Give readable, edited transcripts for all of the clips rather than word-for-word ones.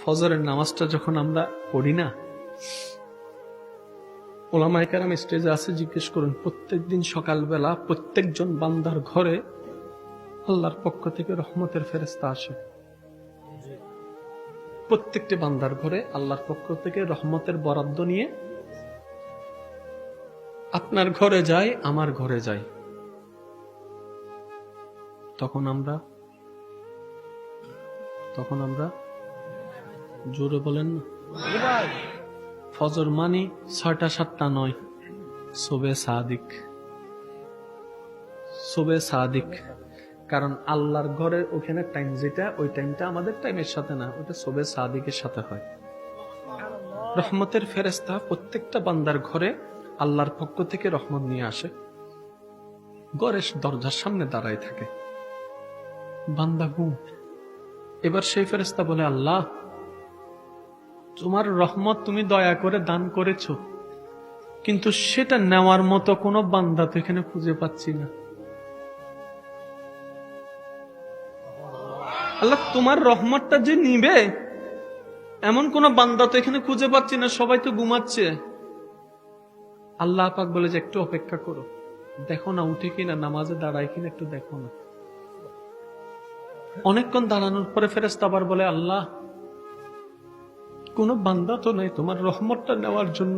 ফজরের নামাজটা যখন আমরা পড়ি না, ওলামায়ে কেরাম স্টেজে আছে, জিজ্ঞেস করুন, প্রত্যেকদিন সকালবেলা প্রত্যেকজন বান্দার ঘরে আল্লাহর পক্ষ থেকে রহমতের ফেরেশতা আসে। প্রত্যেকটি বান্দার ঘরে আল্লাহর পক্ষ থেকে রহমতের বরাদ্দ নিয়ে আপনার ঘরে যায়, আমার ঘরে যায়। তখন আমরা জোরে বলেন না, ফজর মানি 6টা 7টা নয়, শোবে সাদিক। কারণ আল্লাহর ঘরের ওখানে টাইম যেটা, ওই টাইমটা আমাদের টাইমের সাথে না, ওটা শোবে সাদিকের সাথে হয়। রহমতের ফেরেশতা প্রত্যেকটা বান্দার ঘরে আল্লাহর পক্ষ থেকে রহমত নিয়ে আসে, ঘরের দরজার সামনে দাঁড়ায় থাকে। বান্দা ঘুম। এবার সেই ফেরেশতা বলে, আল্লাহ, তোমার রহমত তুমি দয়া করে দান করেছ, কিন্তু সেটা নেওয়ার মতো কোনো বান্দা তো এখানে খুঁজে পাচ্ছি না। আল্লাহ, তোমার রহমতটা যে নিবে এমন কোন বান্দা তো এখানে খুঁজে পাচ্ছি না, সবাই তো ঘুমাচ্ছে। আল্লাহ পাক বলে যে একটু অপেক্ষা করো, দেখো না উঠে কিনা, নামাজে দাঁড়ায় কিনা, একটু দেখো না। অনেকক্ষণ দাঁড়ানোর পরে ফেরেশতা আবার বলে, আল্লাহ, কোন বান্দা তো নাই তোমার রহমতটা নেওয়ার জন্য।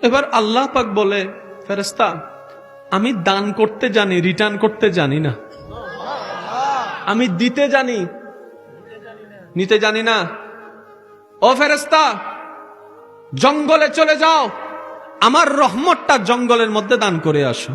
এবার আল্লাহ পাক বলে, ফেরেশতা, আমি দান করতে জানি, রিটার্ন করতে জানি না। আমি দিতে জানি, নিতে জানি না। ও ফেরেশতা, জঙ্গলে চলে যাও, আমার রহমতটা জঙ্গলের মধ্যে দান করে আসো।